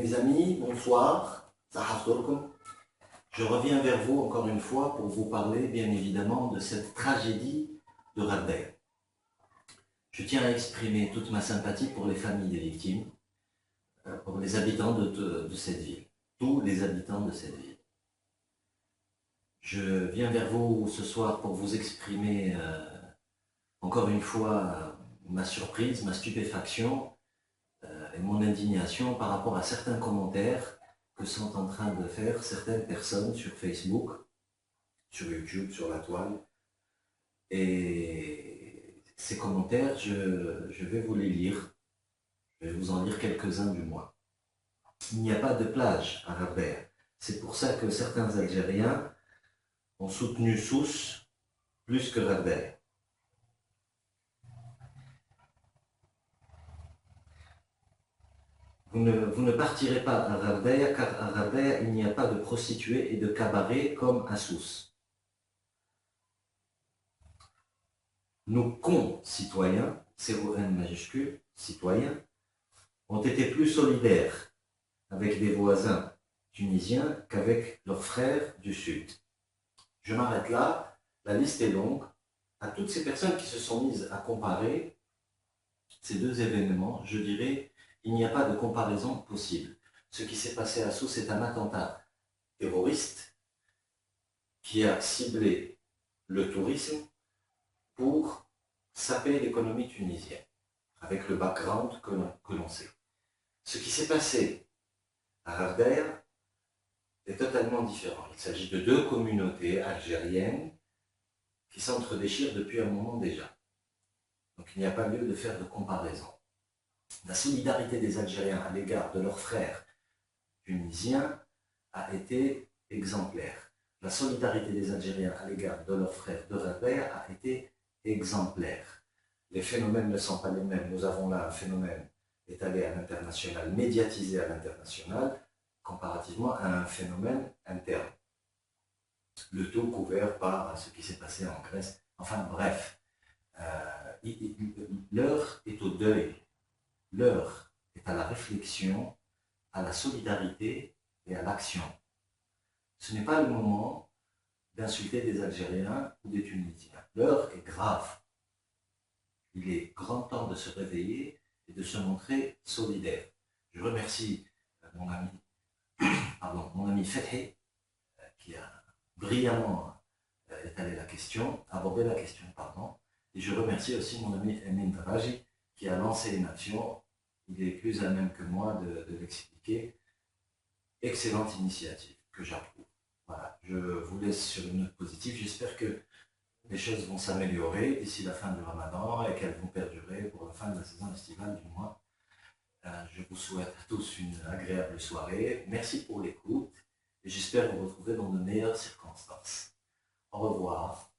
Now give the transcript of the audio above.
Mes amis, bonsoir. Je reviens vers vous encore une fois pour vous parler bien évidemment de cette tragédie de Rabelais. Je tiens à exprimer toute ma sympathie pour les familles des victimes, pour les habitants de cette ville, tous les habitants de cette ville. Je viens vers vous ce soir pour vous exprimer encore une fois ma surprise, ma stupéfaction et mon indignation par rapport à certains commentaires que sont en train de faire certaines personnes sur Facebook, sur YouTube, sur la toile. Et ces commentaires, je vais vous les lire. Je vais vous en lire quelques-uns du moins. Il n'y a pas de plage à Rabelais. C'est pour ça que certains Algériens ont soutenu Sousse plus que Rabelais. Vous ne partirez pas à Rabelais, car à Rabelais, il n'y a pas de prostituées et de cabarets comme à Sousse. Nos concitoyens, CON majuscule, citoyens, ont été plus solidaires avec des voisins tunisiens qu'avec leurs frères du Sud. Je m'arrête là, la liste est longue. À toutes ces personnes qui se sont mises à comparer ces deux événements, je dirais, il n'y a pas de comparaison possible. Ce qui s'est passé à Sousse est un attentat terroriste qui a ciblé le tourisme pour saper l'économie tunisienne, avec le background que l'on sait. Ce qui s'est passé à Rabelais est totalement différent. Il s'agit de deux communautés algériennes qui s'entre-déchirent depuis un moment déjà. Donc il n'y a pas lieu de faire de comparaison. La solidarité des Algériens à l'égard de leurs frères tunisiens a été exemplaire. La solidarité des Algériens à l'égard de leurs frères de Rabelais a été exemplaire. Les phénomènes ne sont pas les mêmes. Nous avons là un phénomène étalé à l'international, médiatisé à l'international, comparativement à un phénomène interne. Le tout couvert par ce qui s'est passé en Grèce. Enfin bref, l'heure est au deuil. L'heure est à la réflexion, à la solidarité et à l'action. Ce n'est pas le moment d'insulter des Algériens ou des Tunisiens. L'heure est grave. Il est grand temps de se réveiller et de se montrer solidaire. Je remercie mon ami Fethi, qui a brillamment étalé la question, abordé la question, pardon. Et je remercie aussi mon ami Emin Draji, qui a lancé une action. Il est plus à même que moi de l'expliquer. Excellente initiative que j'approuve. Voilà, je vous laisse sur une note positive. J'espère que les choses vont s'améliorer d'ici la fin du Ramadan et qu'elles vont perdurer pour la fin de la saison estivale du mois. Je vous souhaite à tous une agréable soirée. Merci pour l'écoute et j'espère vous retrouver dans de meilleures circonstances. Au revoir.